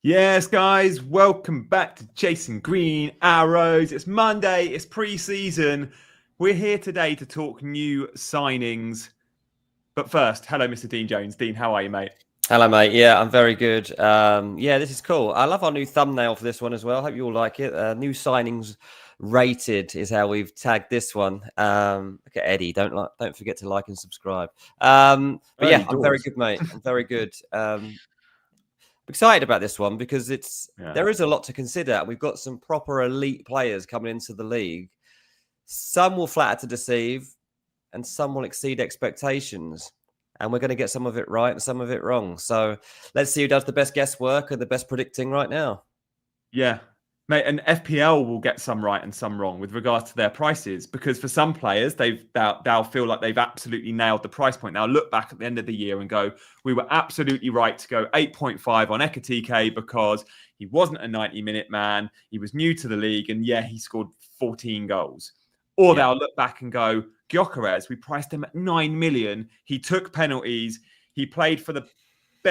Yes, guys, welcome back to Chasing Green Arrows. It's Monday, it's pre-season. We're here today to talk new signings. But first, hello, Mr. Dean Jones. Dean, how are you, mate? Hello, mate. Yeah, I'm very good. Yeah, this is cool. I love our new thumbnail for this one as well. Hope you all like it. New signings rated is how we've tagged this one. Look at Eddie. Don't forget to like and subscribe. But yeah, I'm very good, mate. I'm very good. Excited about this one because there is a lot to consider. We've got some proper elite players coming into the league. Some will flatter to deceive, and some will exceed expectations. And we're going to get some of it right and some of it wrong. So let's see who does the best guesswork and the best predicting right now. Yeah, mate, and FPL will get some right and some wrong with regards to their prices, because for some players, they'll feel like they've absolutely nailed the price point. Now look back at the end of the year and go, we were absolutely right to go 8.5 on Ekitike because he wasn't a 90-minute man. He was new to the league, and yeah, he scored 14 goals. Or they'll look back and go, Gyokeres, we priced him at 9 million. He took penalties. He played for the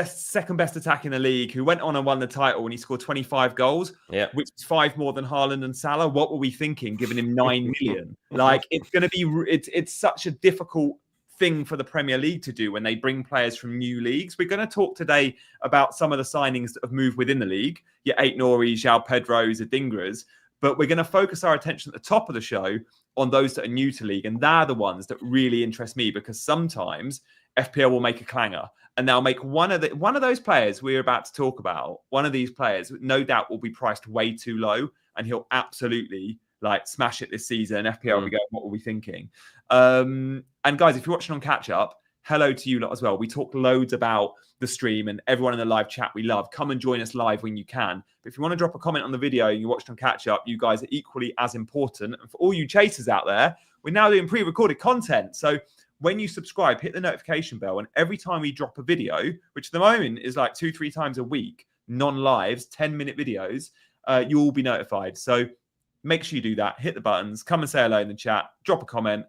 second best attack in the league, who went on and won the title, and he scored 25 goals, which is 5 more than Haaland and Salah. What were we thinking, giving him 9 million? Like, it's going to be, it's such a difficult thing for the Premier League to do when they bring players from new leagues. We're going to talk today about some of the signings that have moved within the league. Your Ait Nouri, Joao Pedro's, Adingras. But we're going to focus our attention at the top of the show on those that are new to league. And they're the ones that really interest me, because sometimes FPL will make a clanger and they'll make one of those players we're about to talk about. One of these players, no doubt, will be priced way too low, and he'll absolutely smash it this season. FPL will be going, what were we thinking? And guys, if you're watching on catch up, hello to you lot as well. We talk loads about the stream and everyone in the live chat we love. Come and join us live when you can. But if you want to drop a comment on the video and you watched on catch up, you guys are equally as important. And for all you chasers out there, we're now doing pre-recorded content. So when you subscribe, hit the notification bell, and every time we drop a video, which at the moment is like 2-3 times a week, non-lives, 10-minute videos, you'll be notified. So make sure you do that. Hit the buttons, come and say hello in the chat, drop a comment.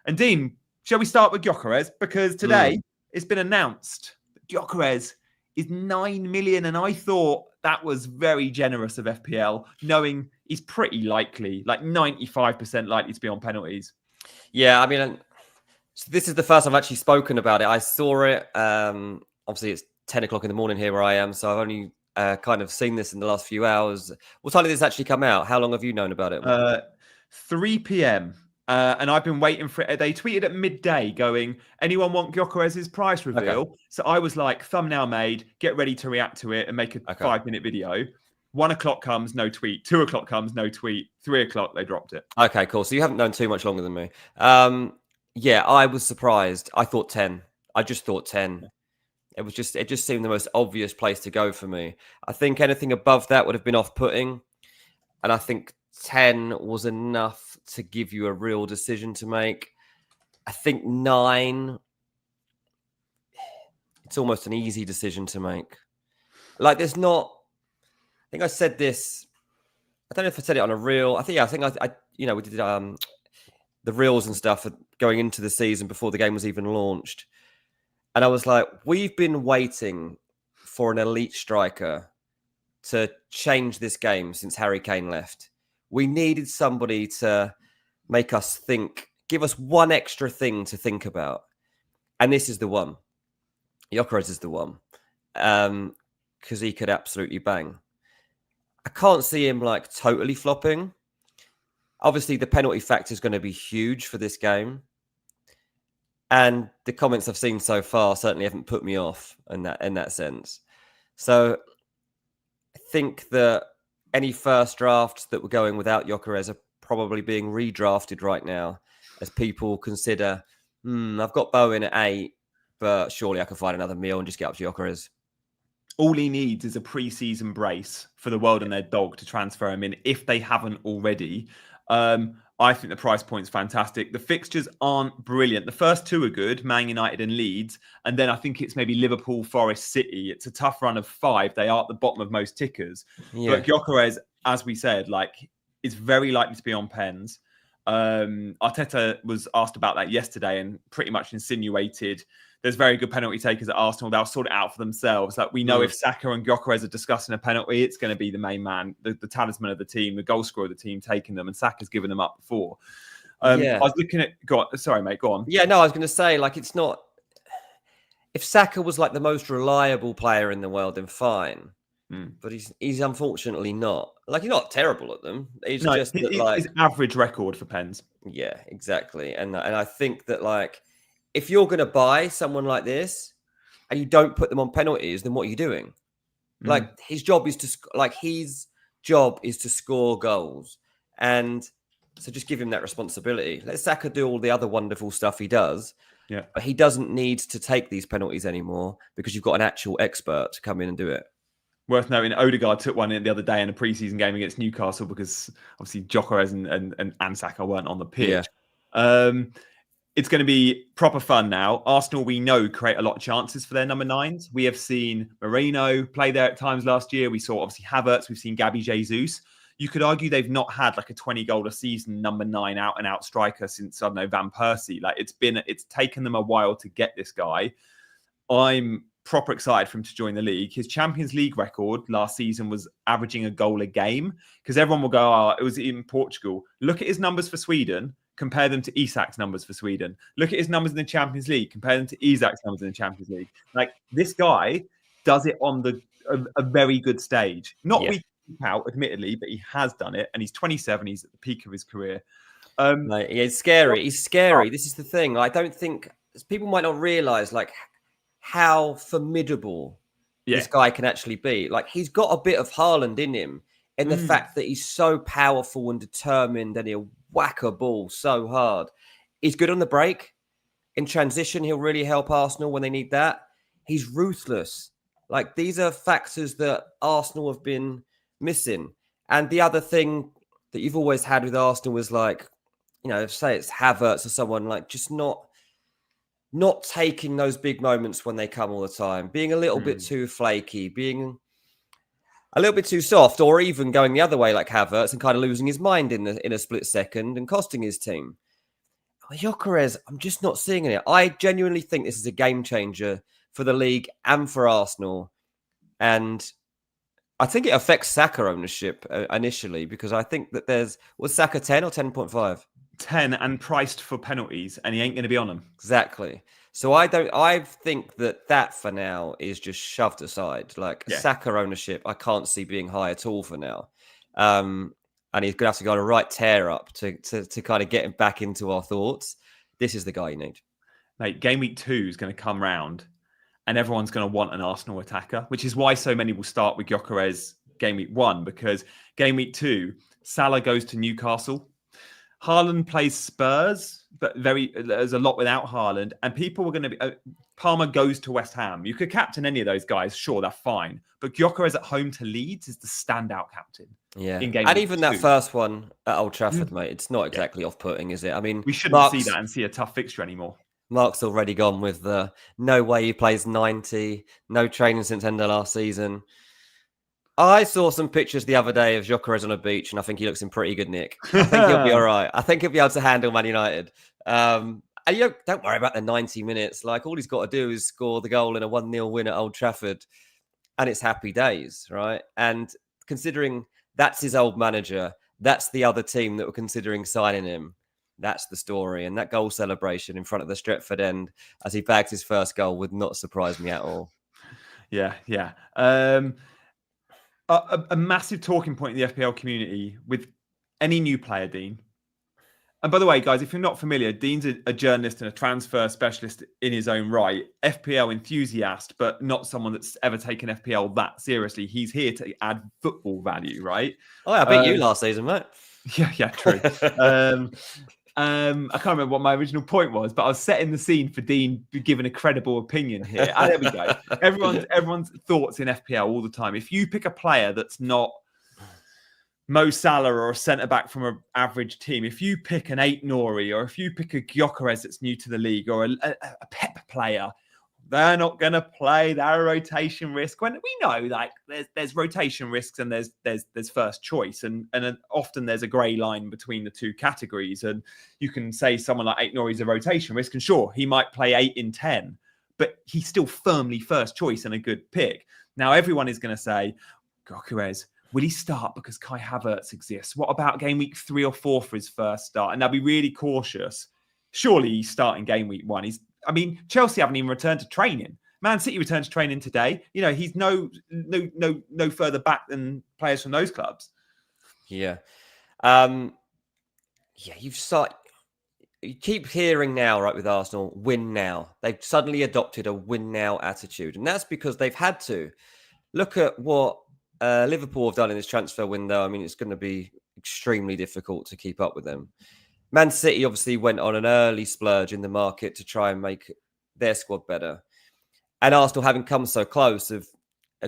And Dean, shall we start with Gyokeres? Because today it's been announced that Gyokeres is 9 million. And I thought that was very generous of FPL, knowing he's pretty likely, like 95% likely to be on penalties. Yeah, I mean, this is the first I've actually spoken about it. I saw it. Obviously, it's 10 o'clock in the morning here where I am. So I've only kind of seen this in the last few hours. What time did this actually come out? How long have you known about it? 3 p.m. And I've been waiting for it. They tweeted at midday going, anyone want Gyokeres' price reveal? Okay. So I was like, thumbnail made, get ready to react to it and make a 5-minute video. 1 o'clock comes, no tweet. 2 o'clock comes, no tweet. 3 o'clock, they dropped it. Okay, cool. So you haven't known too much longer than me. Yeah, I was surprised. I thought 10. I just thought 10. It just seemed the most obvious place to go for me. I think anything above that would have been off-putting. And I think 10 was enough to give you a real decision to make. I think 9, it's almost an easy decision to make. Like, there's not, I think I said this, I don't know if I said it on a reel. I think I we did the reels and stuff going into the season before the game was even launched. And I was like, we've been waiting for an elite striker to change this game since Harry Kane left. We needed somebody to make us think, give us one extra thing to think about. And this is the one. Gyokeres is the one. Because he could absolutely bang. I can't see him totally flopping. Obviously, the penalty factor is going to be huge for this game. And the comments I've seen so far certainly haven't put me off in that sense. So I think that any first drafts that were going without Gyokeres are probably being redrafted right now as people consider, I've got Bowen at 8, but surely I can find another meal and just get up to Gyokeres. All he needs is a pre-season brace for the world and their dog to transfer him in if they haven't already. I think the price point's fantastic. The fixtures aren't brilliant. The first 2 are good, Man United and Leeds. And then I think it's maybe Liverpool, Forest, City. It's a tough run of 5. They are at the bottom of most tickers. Yeah. But Gyokeres, as we said, is very likely to be on pens. Arteta was asked about that yesterday and pretty much insinuated there's very good penalty takers at Arsenal. They'll sort it out for themselves. Like we know if Saka and Gyokeres are discussing a penalty, it's going to be the main man, the talisman of the team, the goal scorer of the team taking them, and Saka's given them up before. I was looking at... Sorry, mate, go on. Yeah, no, I was going to say, like, it's not... If Saka was like the most reliable player in the world, then fine. But he's unfortunately not. Like, he's not terrible at them. He's just his average record for pens. Yeah, exactly. And I think that, like, if you're going to buy someone like this and you don't put them on penalties, then what are you doing? Like, his job is to score goals. And so just give him that responsibility. Let Saka do all the other wonderful stuff he does. Yeah. But he doesn't need to take these penalties anymore because you've got an actual expert to come in and do it. Worth noting, Odegaard took one in the other day in a preseason game against Newcastle because obviously Gyokeres and Saka weren't on the pitch. Yeah. It's going to be proper fun now. Arsenal, we know, create a lot of chances for their number 9s. We have seen Moreno play there at times last year. We saw obviously Havertz. We've seen Gabby Jesus. You could argue they've not had like a 20-goal a season number 9 out-and-out striker since, I don't know, Van Persie. Like it's taken them a while to get this guy. I'm proper excited for him to join the league. His Champions League record last season was averaging a goal a game, because everyone will go, oh, it was in Portugal. Look at his numbers for Sweden, compare them to Isak's numbers for Sweden. Look at his numbers in the Champions League, compare them to Isak's numbers in the Champions League. Like, this guy does it on a very good stage. Not week out, admittedly, but he has done it, and he's 27. He's at the peak of his career. He's scary. He's scary. This is the thing. I don't think people might not realize, like, how formidable this guy can actually be. Like, he's got a bit of Haaland in him, in the fact that he's so powerful and determined, and he'll whack a ball so hard. He's good on the break. In transition, he'll really help Arsenal when they need that. He's ruthless. Like, these are factors that Arsenal have been missing. And the other thing that you've always had with Arsenal was, like, you know, say it's Havertz or someone, like, just not taking those big moments when they come all the time, being a little bit too flaky, being a little bit too soft, or even going the other way like Havertz and kind of losing his mind in a split second and costing his team. Gyokeres, I'm just not seeing it. I genuinely think this is a game changer for the league and for Arsenal. And I think it affects Saka ownership initially, because I think that was Saka 10 or 10.5? 10 and priced for penalties, and he ain't going to be on them. Exactly. So I think that for now is just shoved aside. Like, Saka ownership, I can't see being high at all for now. And he's going to have to go on a right tear up to kind of get him back into our thoughts. This is the guy you need. Mate, game week 2 is going to come round, and everyone's going to want an Arsenal attacker, which is why so many will start with Gyokeres game week 1, because game week 2, Salah goes to Newcastle. Haaland plays Spurs, but there's a lot without Haaland, and people were going to be... Palmer goes to West Ham. You could captain any of those guys, sure, they're fine. But Gyokeres at home to Leeds is the standout captain. Yeah, in game and week even 2. That first one at Old Trafford, mate, it's not exactly off-putting, is it? I mean, we shouldn't see that and see a tough fixture anymore. Mark's already gone with the no way he plays 90, no training since end of last season. I saw some pictures the other day of Gyokeres on a beach, and I think he looks in pretty good nick. I think he'll be all right. I think he'll be able to handle Man United. And don't worry about the 90 minutes. Like, all he's got to do is score the goal in a 1-0 win at Old Trafford, and it's happy days, right? And considering that's his old manager, that's the other team that were considering signing him. That's the story. And that goal celebration in front of the Stretford end as he bags his first goal would not surprise me at all. Yeah. A massive talking point in the FPL community with any new player, Dean. And by the way, guys, if you're not familiar, Dean's a journalist and a transfer specialist in his own right, FPL enthusiast, but not someone that's ever taken FPL that seriously. He's here to add football value, right? Oh, I beat you last season, mate. Yeah, true. I can't remember what my original point was, but I was setting the scene for Dean giving a credible opinion here. There we go. Everyone's thoughts in FPL all the time. If you pick a player that's not Mo Salah or a centre-back from an average team, if you pick an Ait Nouri, or if you pick a Gyokeres that's new to the league, or a Pep player, they're not going to play. They're a rotation risk. When we know, like, there's rotation risks and there's first choice, and often there's a grey line between the two categories. And you can say someone like Ait Nouri is a rotation risk, and sure, he might play 8 in 10, but he's still firmly first choice and a good pick. Now, everyone is going to say, Gyokeres, will he start because Kai Havertz exists? What about game week 3 or 4 for his first start? And they'll be really cautious. Surely he's starting game week 1. Chelsea haven't even returned to training. Man City returned to training today. He's no further back than players from those clubs. Yeah. You keep hearing now, right, with Arsenal, win now. They've suddenly adopted a win now attitude. And that's because they've had to. Look at what Liverpool have done in this transfer window. I mean, it's going to be extremely difficult to keep up with them. Man City obviously went on an early splurge in the market to try and make their squad better. And Arsenal, having come so close, have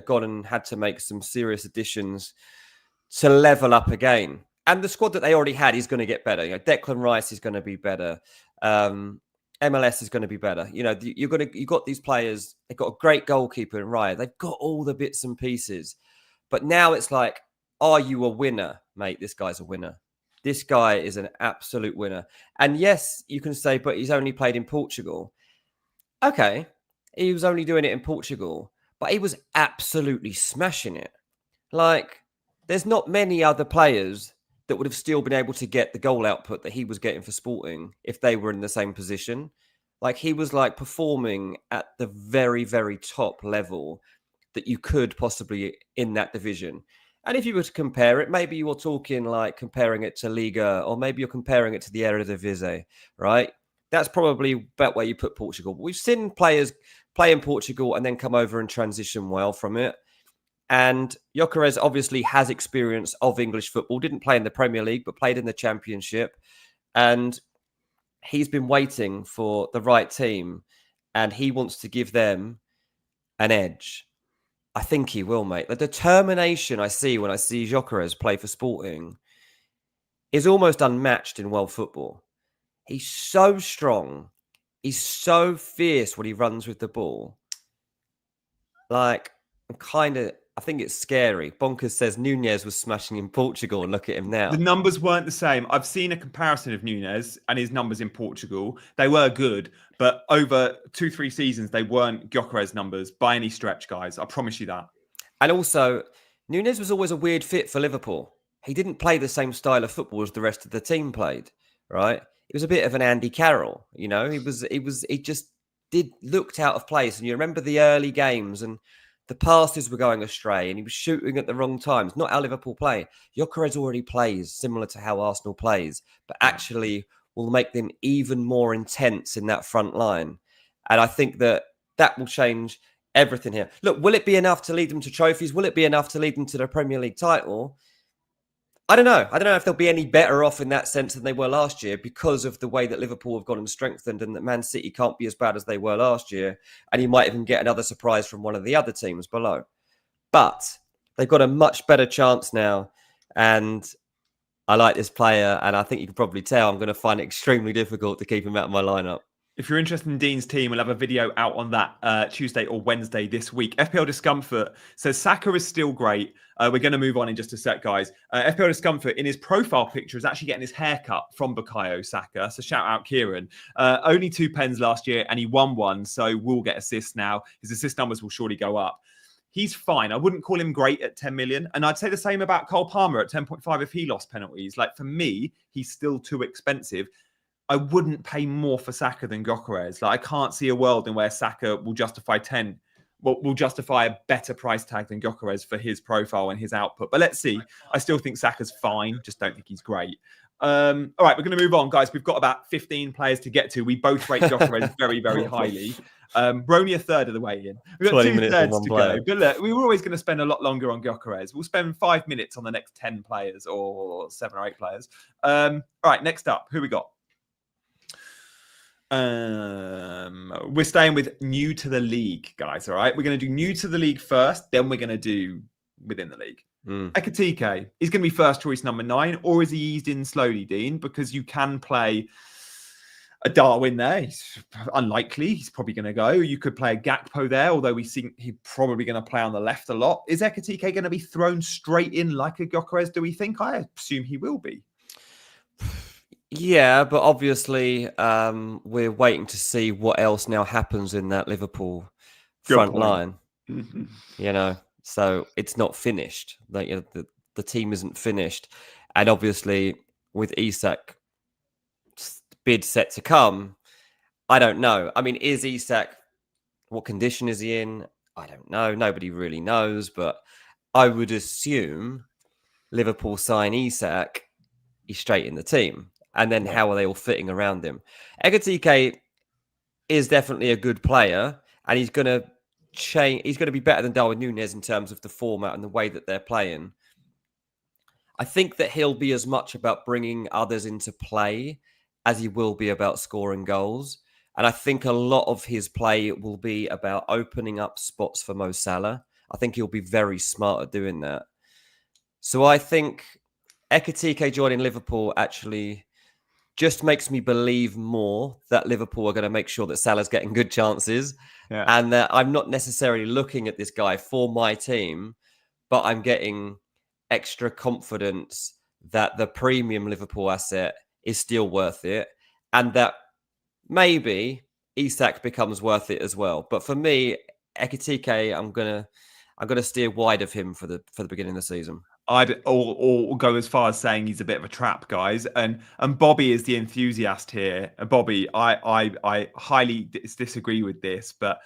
gone and had to make some serious additions to level up again. And the squad that they already had is going to get better. Declan Rice is going to be better. MLS is going to be better. You've got these players. They've got a great goalkeeper in Raya. They've got all the bits and pieces. But now it's like, are you a winner, mate? This guy's a winner. This guy is an absolute winner. And yes, you can say, but he's only played in Portugal. Okay, he was only doing it in Portugal, but he was absolutely smashing it. There's not many other players that would have still been able to get the goal output that he was getting for Sporting if they were in the same position. He was performing at the very, very top level that you could possibly in that division. And if you were to compare it, maybe you're talking comparing it to Liga, or maybe you're comparing it to the Eredivisie, right? That's probably about where you put Portugal. But we've seen players play in Portugal and then come over and transition well from it. And Gyokeres obviously has experience of English football, didn't play in the Premier League, but played in the Championship. And he's been waiting for the right team, and he wants to give them an edge. I think he will, mate. The determination I see when I see Gyokeres play for Sporting is almost unmatched in world football. He's so strong. He's so fierce when he runs with the ball. I think it's scary. Bonkers says Nunez was smashing in Portugal, and look at him now. The numbers weren't the same. I've seen a comparison of Nunez and his numbers in Portugal. They were good, but over 2-3 seasons, they weren't Gyokeres numbers by any stretch, guys. I promise you that. And also, Nunez was always a weird fit for Liverpool. He didn't play the same style of football as the rest of the team played, right? It was a bit of an Andy Carroll, he just looked out of place. And you remember the early games and the passes were going astray and he was shooting at the wrong times. Not how Liverpool play. Gyokeres already plays similar to how Arsenal plays, but actually will make them even more intense in that front line. And I think that will change everything here. Look, will it be enough to lead them to trophies? Will it be enough to lead them to the Premier League title? I don't know. I don't know if they'll be any better off in that sense than they were last year because of the way that Liverpool have gone and strengthened, and that Man City can't be as bad as they were last year. And you might even get another surprise from one of the other teams below. But they've got a much better chance now. And I like this player. And I think you can probably tell I'm going to find it extremely difficult to keep him out of my lineup. If you're interested in Dean's team, we'll have a video out on that Tuesday or Wednesday this week. FPL Discomfort says Saka is still great. We're going to move on in just a sec, guys. FPL Discomfort, in his profile picture, is actually getting his haircut from Bukayo Saka. So shout out Kieran. Only 2 pens last year, and he won one, so will get assists now. His assist numbers will surely go up. He's fine. I wouldn't call him great at 10 million. And I'd say the same about Cole Palmer at 10.5 if he lost penalties. For me, he's still too expensive. I wouldn't pay more for Saka than Gyokeres. I can't see a world in where Saka will justify will justify a better price tag than Gyokeres for his profile and his output. But let's see. I still think Saka's fine. Just don't think he's great. All right, we're going to move on, guys. We've got about 15 players to get to. We both rate Gyokeres very, very highly. We're only a third of the way in. We've got 2 thirds to go. But look, we were always going to spend a lot longer on Gyokeres. We'll spend 5 minutes on the next 10 players or 7 or 8 players. All right, next up, who we got? We're staying with new to the league, guys. All right, we're going to do new to the league first, then we're going to do within the league. Ekitike is going to be first choice number 9, or is he eased in slowly, Dean? Because you can play a Darwin there. He's unlikely. He's probably going to go. You could play a Gakpo there, although we think he's probably going to play on the left a lot. Is Ekitike going to be thrown straight in like a Gyokeres, do we think? I assume he will be. Yeah, but obviously we're waiting to see what else now happens in that Liverpool Good front point. line. So it's not finished. Like, the team isn't finished, and obviously with Isak bid set to come, I don't know. I mean, is Isak? What condition is he in? I don't know. Nobody really knows, but I would assume Liverpool sign Isak, he's straight in the team. And then how are they all fitting around him? Ekitike is definitely a good player, and he's going to change. He's going to be better than Darwin Núñez in terms of the format and the way that they're playing. I think that he'll be as much about bringing others into play as he will be about scoring goals. And I think a lot of his play will be about opening up spots for Mo Salah. I think he'll be very smart at doing that. So I think Ekitike joining Liverpool actually just makes me believe more that Liverpool are going to make sure that Salah's getting good chances, and that I'm not necessarily looking at this guy for my team, but I'm getting extra confidence that the premium Liverpool asset is still worth it, and that maybe Isak becomes worth it as well. But for me, Ekitike, I'm gonna steer wide of him for the beginning of the season. I'd or go as far as saying he's a bit of a trap, guys. And Bobby is the enthusiast here. Bobby, I highly disagree with this, but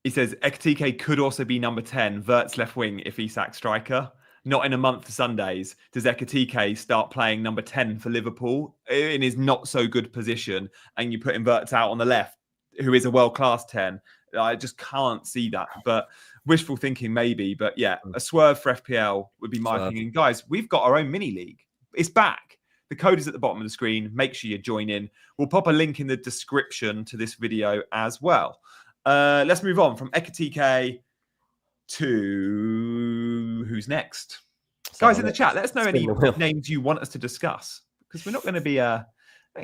he says Ekitike could also be number 10, Wirtz left wing if Isak striker. Not in a month for Sundays does Ekitike start playing number 10 for Liverpool in his not so good position, and you put Wirtz out on the left, who is a world-class 10. I just can't see that. But wishful thinking, maybe. But yeah, a swerve for FPL would be my opinion. Guys, we've got our own mini league. It's back. The code is at the bottom of the screen. Make sure you join in. We'll pop a link in the description to this video as well. Let's move on from Ekitike to who's next? Guys in the chat, let us know any names you want us to discuss, because we're not going to be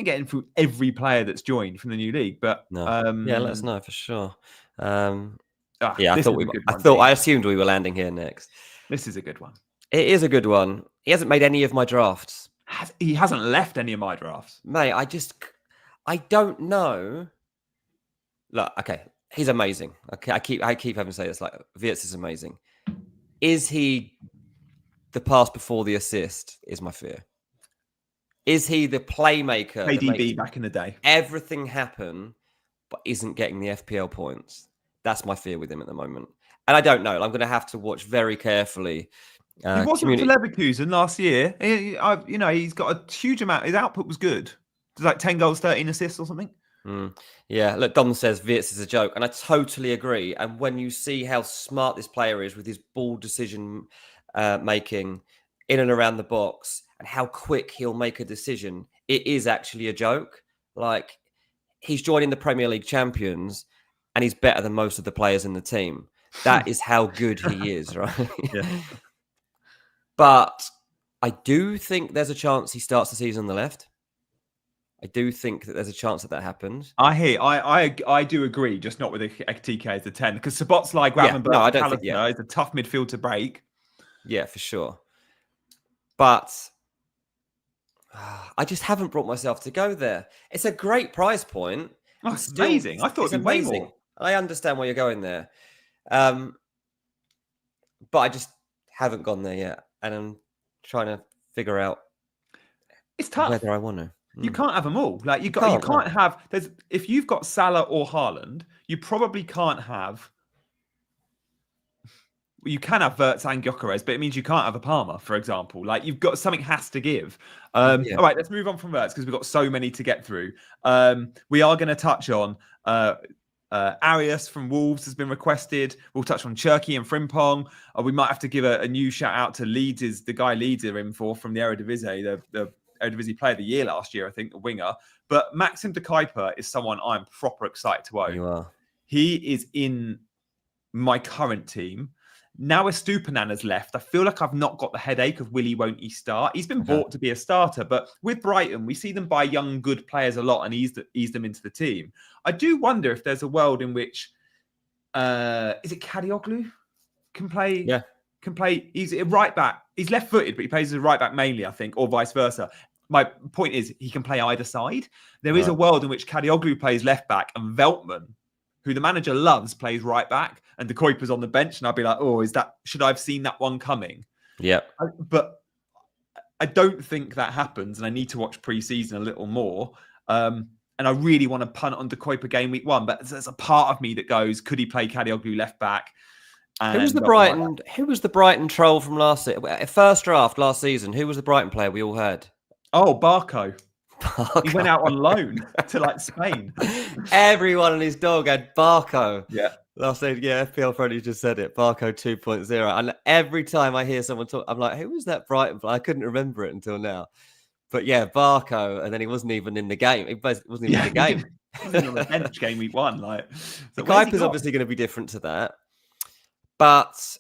getting through every player that's joined from the new league. But yeah, let us know for sure. yeah, I assumed we were landing here next. This is a good one. It is a good one. He hasn't made any of my drafts. He hasn't left any of my drafts, mate. I don't know. Look, okay, he's amazing. Okay, I keep having to say this. Like, Wirtz is amazing. Is he the pass before the assist? Is my fear. Is he the playmaker? KDB back in the day. Everything happen, but isn't getting the FPL points. That's my fear with him at the moment. And I don't know. I'm going to have to watch very carefully. He wasn't for Leverkusen last year. He's got a huge amount. His output was good. It was like 10 goals, 13 assists or something. Yeah, look, Dom says Wirtz is a joke, and I totally agree. And when you see how smart this player is with his ball decision making in and around the box, and how quick he'll make a decision, it is actually a joke. Like, he's joining the Premier League champions, and he's better than most of the players in the team. That is how good he is, right? Yeah. But I do think there's a chance he starts the season on the left. I do think that there's a chance that happens. I do agree, just not with Ekitike as the 10, because Szoboszlai, Gravenberch, is a tough midfield to break. Yeah, for sure. But I just haven't brought myself to go there. It's a great price point. Oh, it's amazing. I thought it'd be way more. I understand why you're going there. But I just haven't gone there yet. And I'm trying to figure out it's tough whether I want to. You can't have them all. Like you can't have. If you've got Salah or Haaland, you probably can't have. You can have Wirtz and Gyokeres, but it means you can't have a Palmer, for example. Like you've got something has to give. All right, let's move on from Wirtz because we've got so many to get through. We are going to touch on Arias from Wolves has been requested. We'll touch on Cherki and Frimpong. We might have to give a new shout out to Leeds. Is the guy Leeds are in for from the Eredivisie, the Eredivisie Player of the Year last year, I think, the winger. But Maxim de Cuyper is someone I'm proper excited to own. You are. He is in my current team. Now Estupinan has left. I feel like I've not got the headache of will he, won't he start. He's been bought to be a starter, but with Brighton, we see them buy young, good players a lot and ease them into the team. I do wonder if there's a world in which, is it Kadioglu? Can play? Yeah. Can play. He's a right back. He's left-footed, but he plays as a right back mainly, I think, or vice versa. my point is he can play either side. There is a world in which Kadioglu plays left back and Veltman, who the manager loves, plays right back, and the Cuyper's on the bench, and I'd be like, should I have seen that one coming? Yeah. But I don't think that happens, and I need to watch pre-season a little more. And I really want to punt on the Cuyper game week 1, but there's a part of me that goes, could he play Kadioglu left back? Who was the Brighton? Who was the Brighton troll from first draft last season? Who was the Brighton player we all had? Oh, Barco. He went out on loan to like Spain. Everyone and his dog had Barco. Yeah. Last night, FPL Friday just said it. Barco 2.0. And every time I hear someone talk, I'm like, who was that Brighton player? I couldn't remember it until now. But yeah, Barco, and then he wasn't even in the game. He wasn't even in the game. He wasn't on the bench game week 1. Like, the Cuyper's obviously going to be different to that. But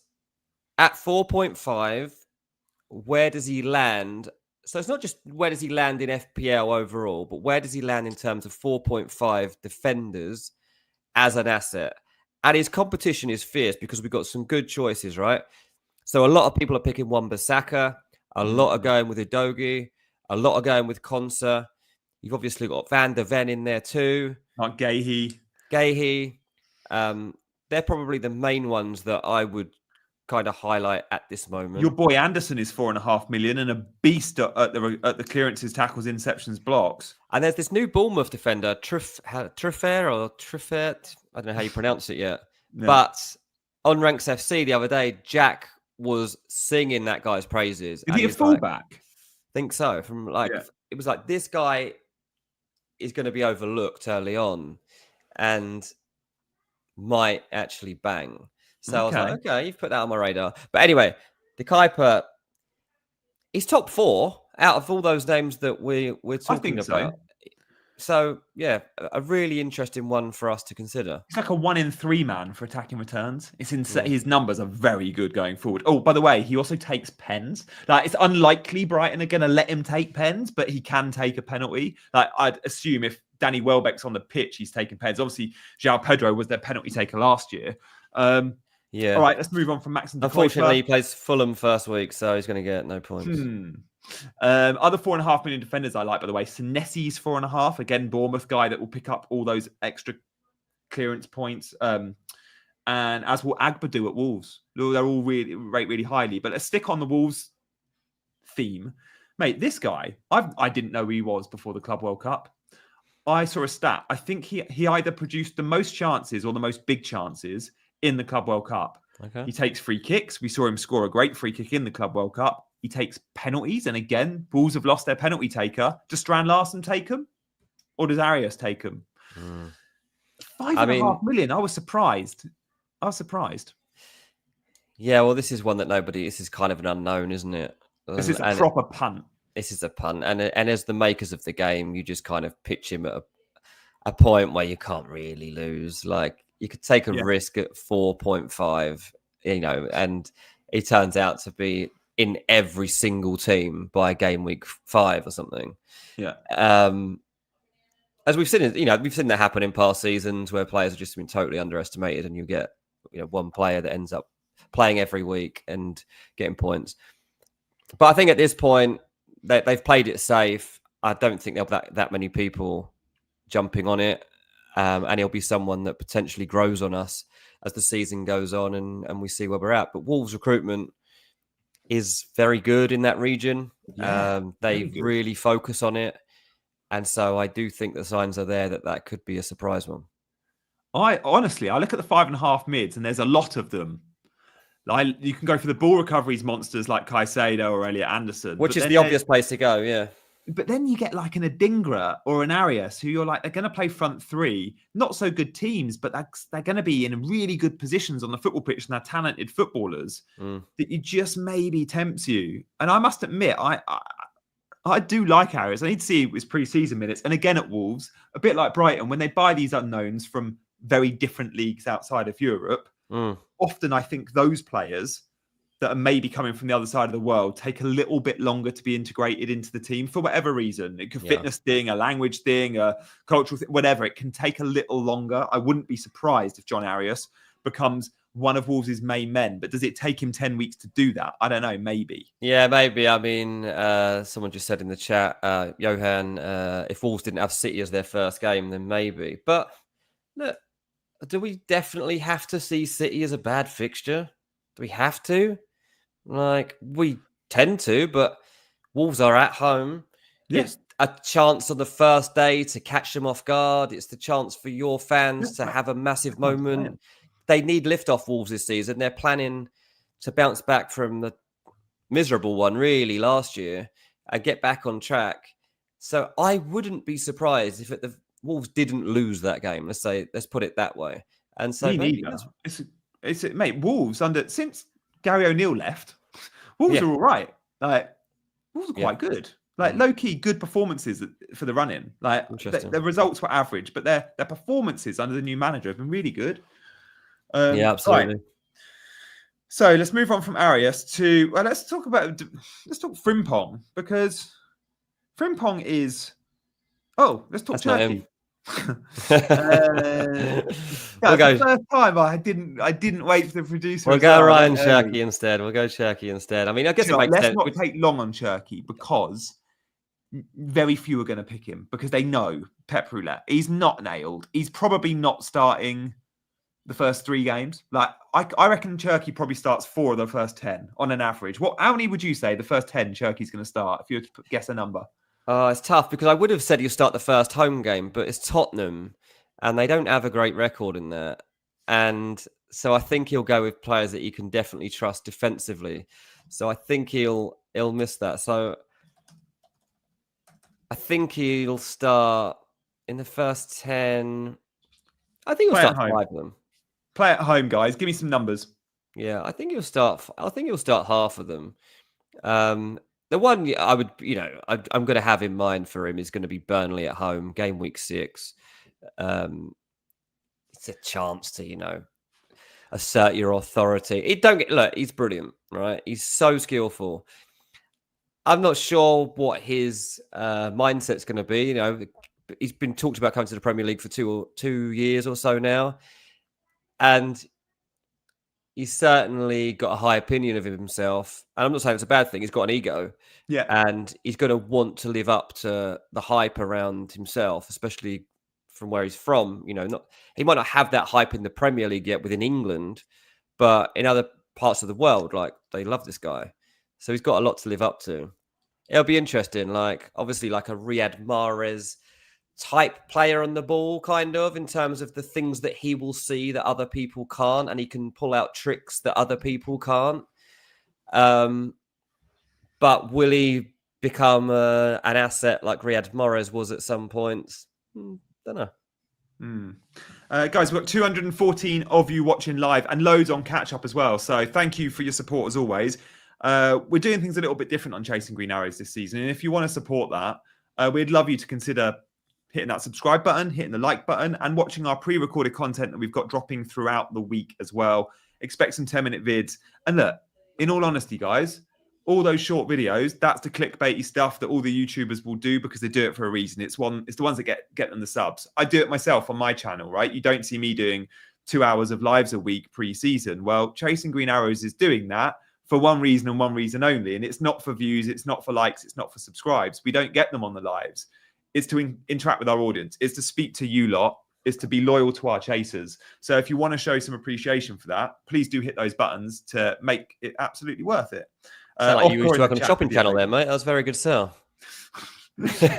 at 4.5, where does he land? So it's not just where does he land in FPL overall, but where does he land in terms of 4.5 defenders as an asset? And his competition is fierce because we've got some good choices, right? So a lot of people are picking Wan-Bissaka. A lot are going with Udogie. A lot are going with Konsa. You've obviously got Van der Ven in there too. Not Gahey. They're probably the main ones that I would kind of highlight at this moment. Your boy Anderson is 4.5 million and a beast at the clearances, tackles, interceptions, blocks. And there's this new Bournemouth defender, Truffert. I don't know how you pronounce it yet. Yeah. But on Ranks FC the other day, Jack was singing that guy's praises. Is he a fullback? I think so. It was like, this guy is going to be overlooked early on and might actually bang. So I was like, okay, you've put that on my radar. But anyway, the Cuyper, he's top 4 out of all those names that we're talking about. So, yeah, a really interesting one for us to consider. It's like a 1 in 3 man for attacking returns. It's insane. His numbers are very good going forward. Oh, by the way, he also takes pens. Like, it's unlikely Brighton are going to let him take pens, but he can take a penalty. Like, I'd assume if Danny Welbeck's on the pitch, he's taking pens. Obviously, Joao Pedro was their penalty taker last year. Yeah. All right, let's move on from Maxim. Unfortunately, he plays Fulham first week, so he's going to get no points. Other 4.5 million defenders I like, by the way. Senesi's 4.5. Again, Bournemouth guy that will pick up all those extra clearance points. And as will Agba do at Wolves. They're all rate really highly. But let's stick on the Wolves theme. Mate, this guy, I didn't know who he was before the Club World Cup. I saw a stat. I think he either produced the most chances or the most big chances in the Club World Cup. Okay. He takes free kicks. We saw him score a great free kick in the Club World Cup. He takes penalties. And again, Wolves have lost their penalty taker. Does Strand Larsen take them? Or does Arias take them? 5.5 million. I was surprised. Yeah, well, this is one that this is kind of an unknown, isn't it? This is a proper punt. This is a punt. And as the makers of the game, you just kind of pitch him at a point where you can't really lose. Like, you could take a risk at 4.5, and it turns out to be in every single team by game week 5 or something. Yeah. As we've seen, we've seen that happen in past seasons where players have just been totally underestimated, and you get, one player that ends up playing every week and getting points. But I think at this point, they've played it safe. I don't think there'll be that many people jumping on it. And he'll be someone that potentially grows on us as the season goes on and we see where we're at. But Wolves recruitment is very good in that region. They really focus on it. And so I do think the signs are there that could be a surprise one. I look at the 5.5 mids and there's a lot of them. Like, you can go for the ball recoveries monsters like Caicedo or Elliot Anderson. Which is the obvious place to go, yeah. But then you get like an Adingra or an Arias who you're like, they're going to play front 3. Not so good teams, but they're going to be in really good positions on the football pitch and they're talented footballers that you just maybe tempts you. And I must admit, I do like Arias. I need to see his pre-season minutes. And again at Wolves, a bit like Brighton, when they buy these unknowns from very different leagues outside of Europe, often I think those players that are maybe coming from the other side of the world take a little bit longer to be integrated into the team for whatever reason. It could fitness thing, a language thing, a cultural thing, whatever. It can take a little longer. I wouldn't be surprised if John Arias becomes one of Wolves' main men. But does it take him 10 weeks to do that? I don't know. Maybe. Yeah, maybe. I mean, someone just said in the chat, Johan, if Wolves didn't have City as their first game, then maybe. But look, do we definitely have to see City as a bad fixture? Do we have to? Like, we tend to, but Wolves are at home. Yeah. It's a chance on the first day to catch them off guard. It's the chance for your fans to have a massive moment. They need lift off Wolves this season. They're planning to bounce back from the miserable one, really, last year and get back on track. So I wouldn't be surprised if the Wolves didn't lose that game. Let's put it that way. And so Me neither. It's mate, Wolves since Gary O'Neill left, Wolves are all right. Like Wolves are quite good. Like low key good performances for the run-in. Like the results were average, but their performances under the new manager have been really good. Yeah, absolutely. Right. So let's move on from Arias to let's talk Frimpong, because Frimpong is let's talk Cherki. That's the first time I didn't wait for the producer. We'll go Ryan Cherki instead. We'll go Cherki instead. I mean, I guess it makes sense. Let's not take long on Cherki because very few are going to pick him because they know Pep Roulette. He's not nailed. He's probably not starting the first 3 games. Like I reckon Cherki probably starts 4 of the first 10 on an average. How many would you say the first 10 Cherki's going to start if you were to guess a number? It's tough because I would have said you start the first home game, but it's Tottenham and they don't have a great record in there. And so I think he'll go with players that you can definitely trust defensively. So I think he'll miss that. So I think he'll start in the first 10. I think he'll start 5 of them. Play at home, guys. Give me some numbers. Yeah, I think he'll start half of them. The one I would, I'm going to have in mind for him is going to be Burnley at home, game week 6. It's a chance to, assert your authority. He's brilliant, right? He's so skillful. I'm not sure what his mindset's going to be. He's been talked about coming to the Premier League for 2 years or so now. And he's certainly got a high opinion of himself. And I'm not saying it's a bad thing. He's got an ego. Yeah. And he's going to want to live up to the hype around himself, especially from where he's from. He might not have that hype in the Premier League yet within England, but in other parts of the world, they love this guy. So he's got a lot to live up to. It'll be interesting. Obviously, a Riyad Mahrez type player on the ball, kind of, in terms of the things that he will see that other people can't, and he can pull out tricks that other people can't. But will he become an asset like Riyad Mahrez was at some points? Don't know. Guys, we've got 214 of you watching live and loads on catch up as well. So thank you for your support as always. We're doing things a little bit different on Chasing Green Arrows this season. And if you want to support that, we'd love you to consider hitting that subscribe button, hitting the like button, and watching our pre-recorded content that we've got dropping throughout the week as well. Expect some 10-minute vids. And look, in all honesty, guys, all those short videos, that's the clickbaity stuff that all the YouTubers will do because they do it for a reason. It's the ones that get them the subs. I do it myself on my channel, right? You don't see me doing 2 hours of lives a week pre-season. Well, Chasing Green Arrows is doing that for one reason and one reason only. And it's not for views. It's not for likes. It's not for subscribes. We don't get them on the lives. It's to interact with our audience. It's to speak to you lot. It's to be loyal to our chasers. So if you want to show some appreciation for that, please do hit those buttons to make it absolutely worth it. Sound like you used to work on the shopping channel there, mate. That was a very good sell.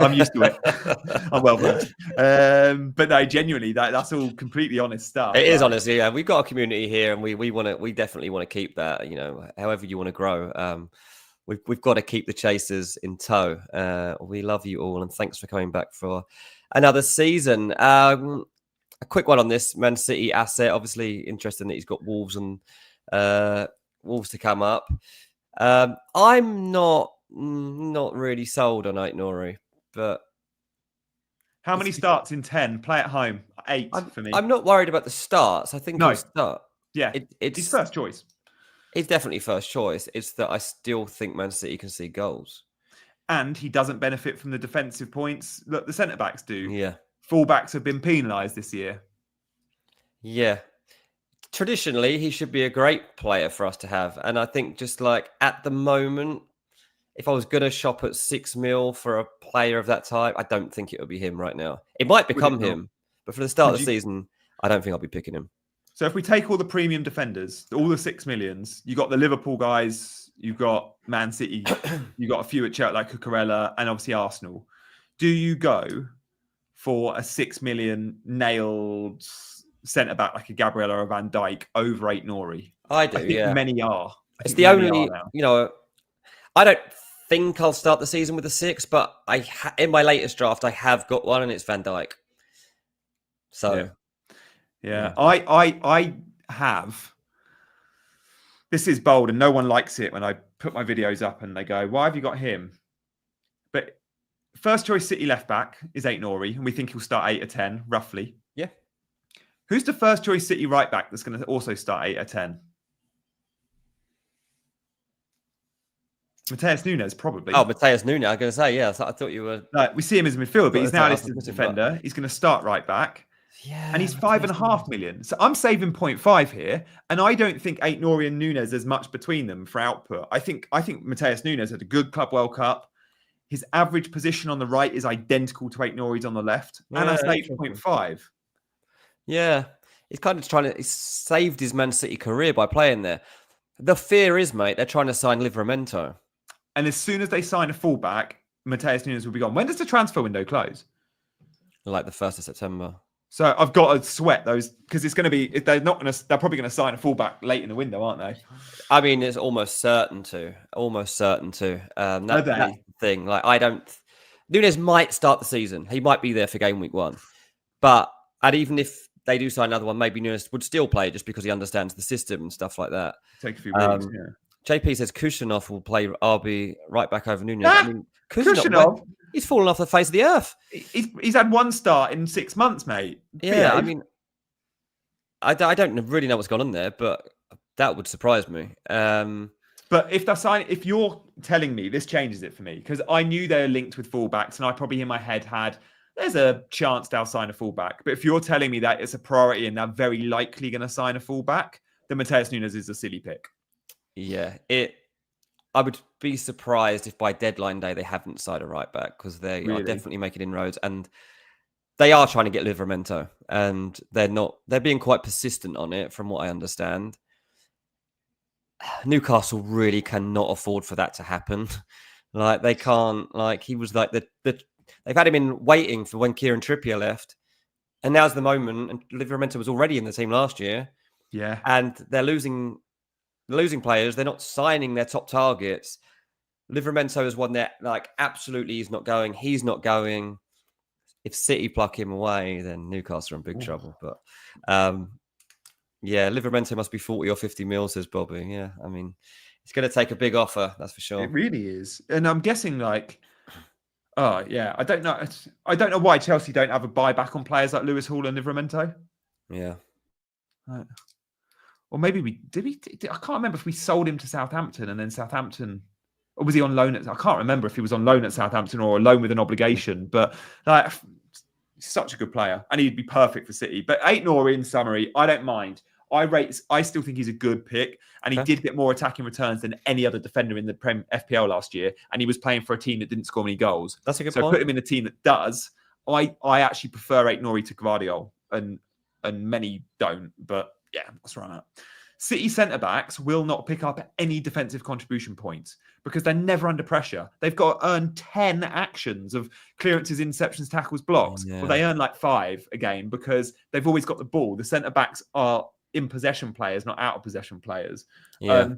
I'm used to it. I'm well versed. But no, genuinely, that's all completely honest stuff. It is honest, yeah. We've got a community here, and we definitely want to keep that. However you want to grow. We've got to keep the chasers in tow. We love you all, and thanks for coming back for another season. A quick one on this Man City asset. Obviously, interesting that he's got Wolves and Wolves to come up. I'm not really sold on Ait Nouri, but how many starts in 10? Play at home. 8 for me. I'm not worried about the starts. I think he'll start. Yeah, it's his first choice. It's definitely first choice. It's that I still think Man City can see goals. And he doesn't benefit from the defensive points that the centre-backs do. Yeah. Full-backs have been penalised this year. Yeah. traditionally, he should be a great player for us to have. And I think just like at the moment, if I was going to shop at 6 mil for a player of that type, I don't think it would be him right now. It might become him, but for the start of the season, I don't think I'll be picking him. So if we take all the premium defenders, all the 6 millions, you got the Liverpool guys, you've got Man City, you got a few at Cherki like Cucurella, and obviously Arsenal. Do you go for a 6 million nailed centre back like a Gabriel or a Van Dijk over Ait Nouri? I do. I think many are. It's the only, I don't think I'll start the season with a 6, but in my latest draft, I have got one, and it's Van Dijk. So, yeah. I have. This is bold, and no one likes it when I put my videos up and they go, "Why have you got him?" But first choice City left back is Ait Nouri, and we think he'll start 8 or 10, roughly. Yeah. Who's the first choice City right back that's going to also start 8 or 10? Mateus Nunes, probably. Oh, Mateus Nunes. I was going to say, yeah. I thought you were. We see him as a midfielder, but he's now listed as a defender. He's going to start right back. Yeah. And he's 5.5 million. So I'm saving 0.5 here. And I don't think Ait Nouri and Nunes, there's much between them for output. I think Mateus Nunes had a good Club World Cup. His average position on the right is identical to Ait Nouri's on the left. Yeah, and that's 8.5. Yeah. He's kind of he's saved his Man City career by playing there. The fear is, mate, they're trying to sign Livramento. And as soon as they sign a fullback, Mateus Nunes will be gone. When does the transfer window close? Like the 1st of September. So I've got to sweat those because it's going to be, they're probably going to sign a fullback late in the window, aren't they? I mean, it's almost certain to. That's the thing. Like, Nunes might start the season. He might be there for game week 1. And even if they do sign another one, maybe Nunes would still play just because he understands the system and stuff like that. Take a few weeks, yeah. JP says Kushanov will play RB right back over Nunes. I mean, Kushanov, he's fallen off the face of the earth. He's had one start in 6 months, mate. Yeah, I mean, I don't really know what's gone on there, but that would surprise me. But if you're telling me, this changes it for me, because I knew they're linked with fullbacks, and I probably in my head had, there's a chance they'll sign a fullback. But if you're telling me that it's a priority and they're very likely going to sign a fullback, then Mateus Nunes is a silly pick. Yeah, I would be surprised if by deadline day they haven't signed a right back, because they are definitely making inroads, and they are trying to get Livramento, and they're being quite persistent on it from what I understand. Newcastle really cannot afford for that to happen. Like, they can't, like, he was like they've had him in waiting for when Kieran Trippier left, and now's the moment, and Livramento was already in the team last year. Yeah. And they're losing players. They're not signing their top targets. Livramento is one that, like, absolutely he's not going. He's not going. If City pluck him away, then Newcastle are in big trouble. But yeah, Livramento must be 40 or 50 mil, says Bobby. Yeah, I mean, it's going to take a big offer, that's for sure. It really is. And I'm guessing, like, oh yeah, I don't know why Chelsea don't have a buyback on players like Lewis Hall and Livramento. Yeah. Right. Or maybe I can't remember if we sold him to Southampton and then Southampton, or was he on loan? I can't remember if he was on loan at Southampton or a loan with an obligation, but like, he's such a good player and he'd be perfect for City. But Ait Nouri, in summary, I don't mind. I still think he's a good pick, and he did get more attacking returns than any other defender in the FPL last year, and he was playing for a team that didn't score many goals. That's a good point. So put him in a team that does. I actually prefer Ait Nouri to Gvardiol, and many don't, but yeah, that's right. City centre-backs will not pick up any defensive contribution points because they're never under pressure. They've got to earn 10 actions of clearances, interceptions, tackles, blocks. Yeah. Well, they earn like 5 a game because they've always got the ball. The centre-backs are in-possession players, not out-of-possession players. Yeah.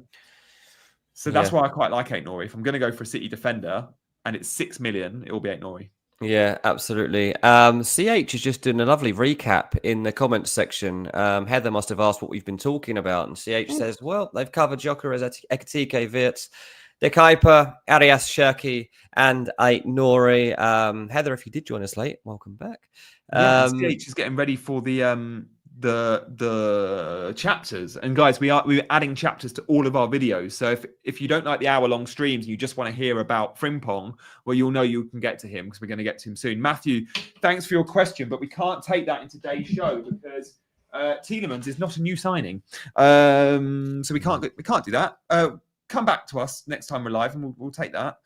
So that's why I quite like Ait Nouri. If I'm going to go for a City defender and it's 6 million, it will be Ait Nouri. Yeah, absolutely. CH is just doing a lovely recap in the comments section. Heather must have asked what we've been talking about. And CH says, well, they've covered Gyokeres, Ekitike, Wirtz, Cuyper, Arias, Cherki, and Ait Nouri. Heather, if you did join us late, welcome back. CH is getting ready for the chapters, and guys, we're adding chapters to all of our videos. So if you don't like the hour-long streams and you just want to hear about Frimpong, well, you'll know you can get to him because we're going to get to him soon. Matthew, thanks for your question, but we can't take that in today's show because Tielemans is not a new signing, so we can't do that. Come back to us next time we're live, and we'll take that.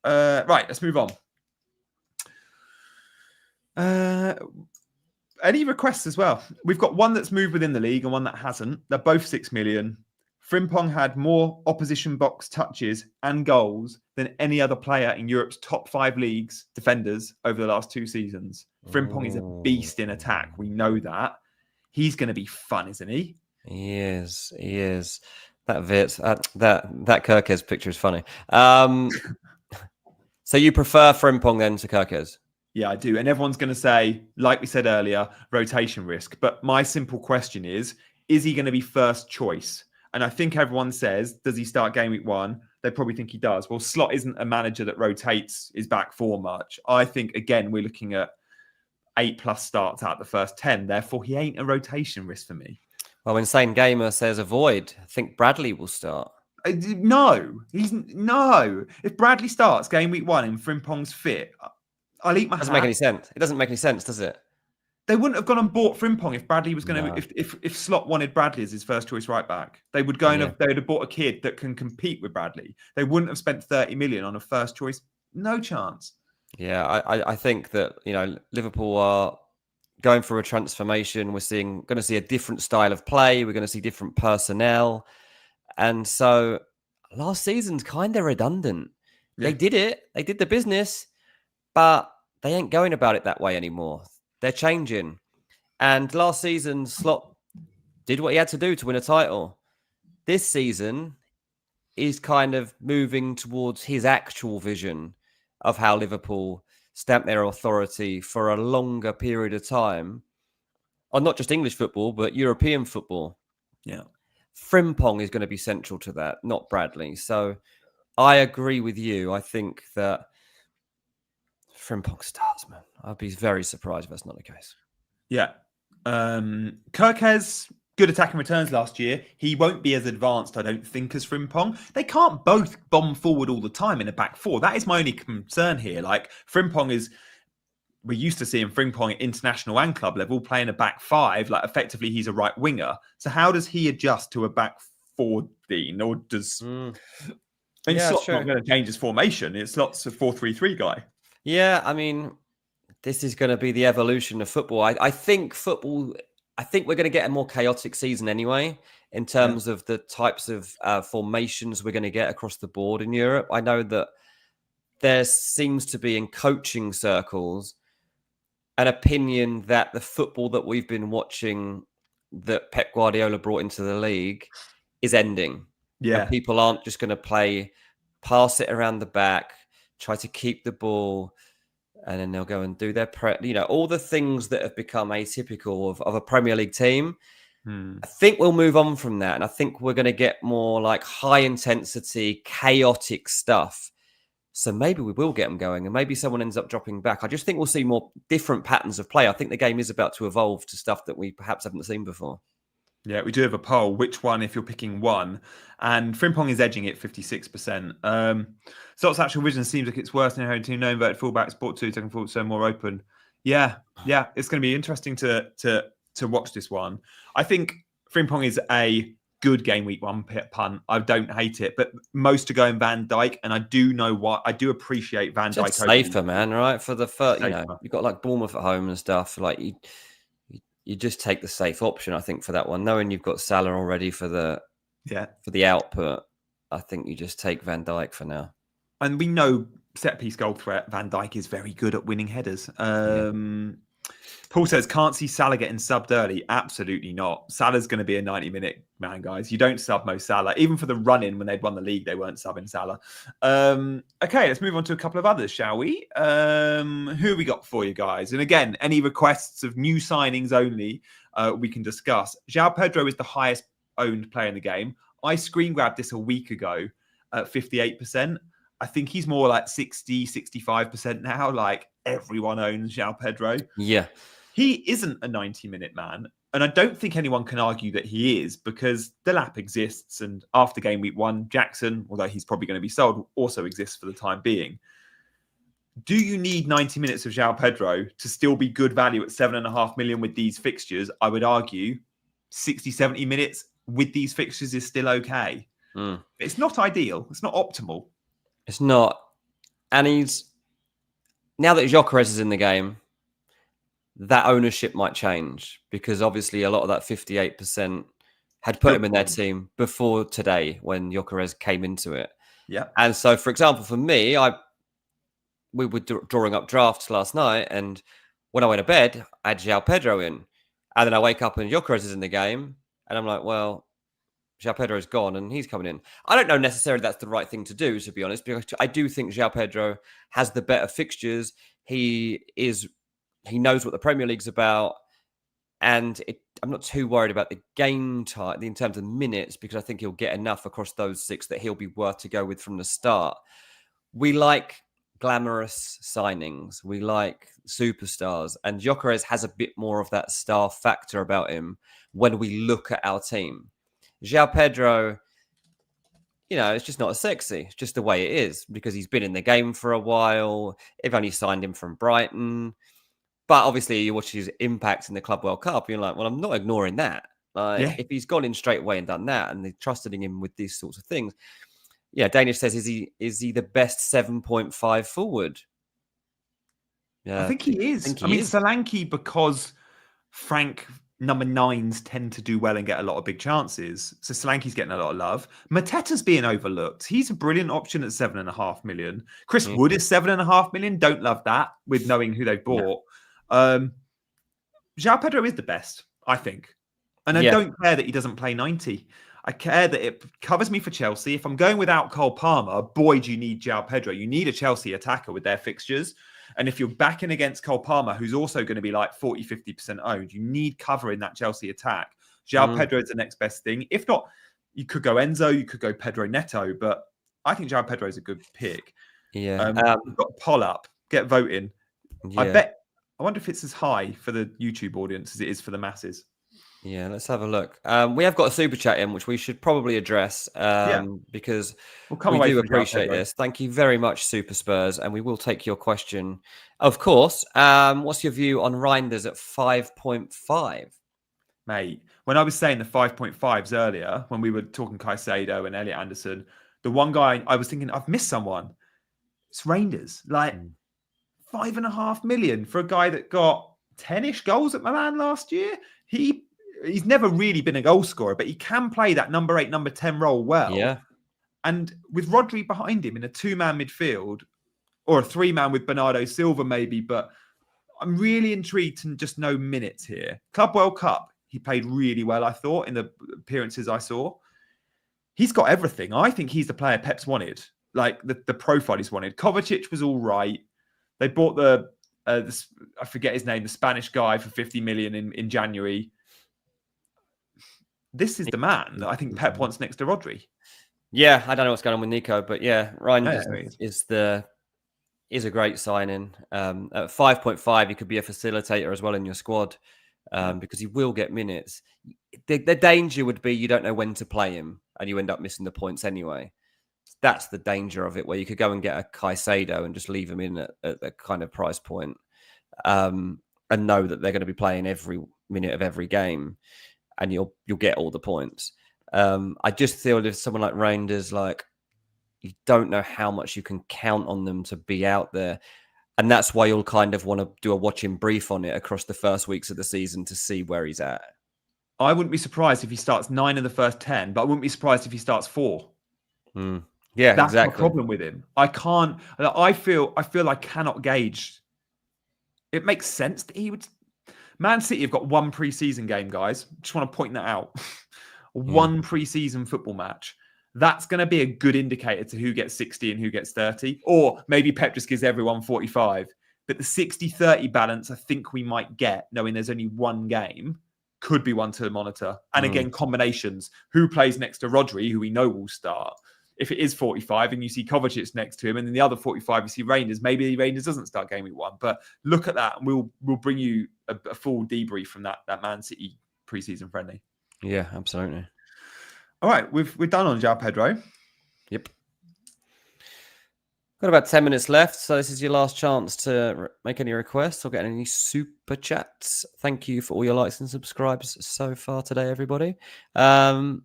Right, let's move on. Any requests as well? We've got one that's moved within the league and one that hasn't. They're both 6 million. Frimpong had more opposition box touches and goals than any other player in Europe's top 5 leagues defenders over the last 2 seasons. Frimpong is a beast in attack. We know that. He's going to be fun, isn't he? He is. That Wirtz, that Gyokeres picture is funny. So you prefer Frimpong then to Gyokeres? Yeah, I do. And everyone's going to say, like we said earlier, rotation risk. But my simple question is he going to be first choice? And I think everyone says, does he start game week 1? They probably think he does. Well, Slot isn't a manager that rotates his back 4 much. I think, again, we're looking at 8+ starts out the first 10. Therefore, he ain't a rotation risk for me. Well, Insane Gamer says avoid. I think Bradley will start. No. If Bradley starts game week 1 and Frimpong's fit, I'll eat my hat. Doesn't make any sense. It doesn't make any sense, does it? They wouldn't have gone and bought Frimpong if Bradley was going to. If Slot wanted Bradley as his first choice right back, they would go and they would have bought a kid that can compete with Bradley. They wouldn't have spent 30 million on a first choice. No chance. Yeah, I think that Liverpool are going through a transformation. We're going to see a different style of play. We're going to see different personnel, and so last season's kind of redundant. Yeah. They did it. They did the business, but they ain't going about it that way anymore. They're changing. And last season, Slot did what he had to do to win a title. This season is kind of moving towards his actual vision of how Liverpool stamp their authority for a longer period of time on not just English football, but European football. Yeah. Frimpong is going to be central to that, not Bradley. So I agree with you. I think that Frimpong starts, man. I'd be very surprised if that's not the case. Yeah. Gyokeres, good attacking returns last year. He won't be as advanced, I don't think, as Frimpong. They can't both bomb forward all the time in a back 4. That is my only concern here. Like, we're used to seeing Frimpong at international and club level playing a back 5. Like, effectively, he's a right winger. So how does he adjust to a back 4, Dean? Or does... Slot's not going to change his formation. It's Slot's a 4-3-3 guy. Yeah, I mean, this is going to be the evolution of football. I think we're going to get a more chaotic season anyway, in terms of the types of formations we're going to get across the board in Europe. I know that there seems to be in coaching circles an opinion that the football that we've been watching that Pep Guardiola brought into the league is ending. Yeah. And people aren't just going to pass it around the back, try to keep the ball, and then they'll go and do their all the things that have become atypical of a Premier League team. I think we'll move on from that. And I think we're going to get more like high intensity, chaotic stuff. So maybe we will get them going and maybe someone ends up dropping back. I just think we'll see more different patterns of play. I think the game is about to evolve to stuff that we perhaps haven't seen before. Yeah, we do have a poll. Which one, if you're picking one? And Frimpong is edging it 56%. Slot's actual vision seems like it's worse than having 2 no inverted fullbacks, bought 2 second forward, so more open. Yeah. It's going to be interesting to watch this one. I think Frimpong is a good game week 1 punt. I don't hate it, but most are going Van Dijk, and I do know why. I do appreciate Van Dijk. Safer, man, right? For the first, you've got like Bournemouth at home and stuff. Like you just take the safe option, I think, for that one. Knowing you've got Salah already for the output, I think you just take Van Dijk for now. And we know set-piece goal threat, Van Dijk is very good at winning headers. Paul says, can't see Salah getting subbed early. Absolutely not. Salah's going to be a 90-minute man, guys. You don't sub Mo Salah. Even for the run-in when they'd won the league, they weren't subbing Salah. Okay, let's move on to a couple of others, shall we? Who have we got for you guys? And again, any requests of new signings only, we can discuss. Joao Pedro is the highest owned player in the game. I screen grabbed this a week ago at 58%. I think he's more like 60, 65% now. Like, everyone owns Joao Pedro. Yeah. He isn't a 90-minute man. And I don't think anyone can argue that he is, because the lap exists. And after game week 1, Jackson, although he's probably going to be sold, also exists for the time being. Do you need 90 minutes of Joao Pedro to still be good value at 7.5 million with these fixtures? I would argue 60, 70 minutes with these fixtures is still okay. It's not ideal. It's not optimal. It's not. And now that Gyokeres is in the game, that ownership might change because obviously a lot of that 58% had put him in their team before today when Gyokeres came into it. Yeah. And so, for example, for me, we were drawing up drafts last night, and when I went to bed, I had Joao Pedro in. And then I wake up and Gyokeres is in the game, and I'm like, well, Joao Pedro is gone and he's coming in. I don't know necessarily that's the right thing to do, to be honest, because I do think Joao Pedro has the better fixtures. He knows what the Premier League's about. And I'm not too worried about the game time in terms of minutes, because I think he'll get enough across those 6 that he'll be worth to go with from the start. We like glamorous signings. We like superstars. And Gyokeres has a bit more of that star factor about him when we look at our team. Joao Pedro, it's just not as sexy. It's just the way it is because he's been in the game for a while. They've only signed him from Brighton. But obviously, you watch his impact in the Club World Cup. You're like, well, I'm not ignoring that. If he's gone in straight away and done that, and they're trusting him with these sorts of things, Danish says, is he the best 7.5 forward? Yeah, I think he is. Solanke, because Frank number 9s tend to do well and get a lot of big chances. So Solanke's getting a lot of love. Mateta's being overlooked. He's a brilliant option at 7.5 million. Chris Wood is 7.5 million. Don't love that with knowing who they've bought. Joao Pedro is the best, I think. And I don't care that he doesn't play 90. I care that it covers me for Chelsea. If I'm going without Cole Palmer, boy, do you need Joao Pedro. You need a Chelsea attacker with their fixtures. And if you're backing against Cole Palmer, who's also going to be like 40, 50% owned, you need cover in that Chelsea attack. Joao Pedro is the next best thing. If not, you could go Enzo, you could go Pedro Neto, but I think Joao Pedro is a good pick. Yeah. We've got a poll up. Get voting. Yeah. I wonder if it's as high for the YouTube audience as it is for the masses. Yeah, let's have a look. We have got a super chat in, which we should probably address because we do appreciate this. Thank you very much, Super Spurs, and we will take your question. Of course. What's your view on Reijinders at 5.5? Mate, when I was saying the 5.5s earlier, when we were talking Caicedo and Elliot Anderson, the one guy I was thinking, I've missed someone. It's Reijinders. 5.5 million for a guy that got 10-ish goals at Milan last year. He's never really been a goal scorer, but he can play that number 8, number 10 role well. Yeah. And with Rodri behind him in a 2-man midfield, or a 3-man with Bernardo Silva maybe, but I'm really intrigued to just know minutes here. Club World Cup, he played really well, I thought, in the appearances I saw. He's got everything. I think he's the player Pep's wanted, like the profile he's wanted. Kovacic was all right. They bought I forget his name, the Spanish guy for 50 million in January. This is the man that I think Pep wants next to Rodri. Yeah, I don't know what's going on with Nico, but Ryan is a great signing. At 5.5, he could be a facilitator as well in your squad because he will get minutes. The danger would be you don't know when to play him and you end up missing the points anyway. That's the danger of it, where you could go and get a Caicedo and just leave him in at that kind of price point and know that they're going to be playing every minute of every game. And you'll get all the points. I just feel if someone like Reijinders, you don't know how much you can count on them to be out there. And that's why you'll kind of want to do a watching brief on it across the first weeks of the season to see where he's at. I wouldn't be surprised if he starts 9 of the first 10, but I wouldn't be surprised if he starts 4. Yeah, that's exactly. the problem with him. I feel I cannot gauge. It makes sense that he would. Man City have got one pre-season game, guys. Just want to point that out. One pre-season football match. That's going to be a good indicator to who gets 60 and who gets 30. Or maybe Pep just gives everyone 45. But the 60-30 balance I think we might get, knowing there's only one game, could be one to monitor. And again, combinations. Who plays next to Rodri, who we know will start? If it is 45 and you see Kovacic next to him, and then the other 45 you see Reijinders, maybe Reijinders doesn't start game week 1. But look at that, and we'll bring you a full debrief from that Man City preseason friendly. Yeah, absolutely. All right, we're done on Joao Pedro. Yep. Got about 10 minutes left, so this is your last chance to make any requests or get any super chats. Thank you for all your likes and subscribes so far today, everybody. Do you want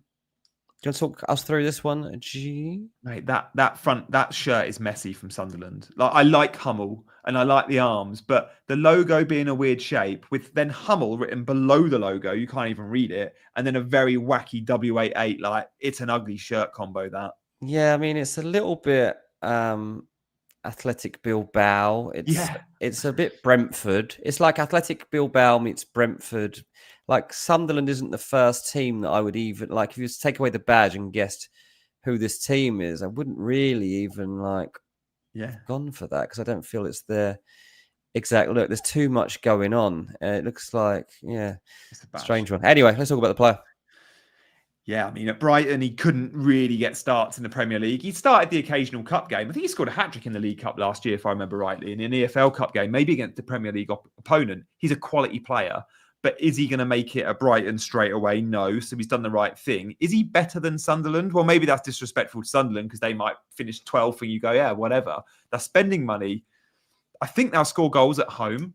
to talk us through this one, G? Mate, that shirt is messy from Sunderland. Like, I like Hummel and I like the arms, but the logo being a weird shape with then Hummel written below the logo, you can't even read it, and then a very wacky W88. Like, it's an ugly shirt combo. That. Yeah, I mean it's a little bit Athletic Bilbao. It's a bit Brentford. It's like Athletic Bilbao meets Brentford. Like Sunderland isn't the first team that I would even like. If you just take away the badge and guessed who this team is, I wouldn't really even gone for that because I don't feel it's their exact look. There's too much going on. It looks like it's a strange one. Anyway, let's talk about the player. Yeah, I mean, at Brighton, he couldn't really get starts in the Premier League. He started the occasional cup game. I think he scored a hat-trick in the League Cup last year, if I remember rightly, in an EFL Cup game, maybe against the Premier League opponent. He's a quality player, but is he going to make it at Brighton straight away? No, so he's done the right thing. Is he better than Sunderland? Well, maybe that's disrespectful to Sunderland because they might finish 12th and you go, yeah, whatever. They're spending money. I think they'll score goals at home.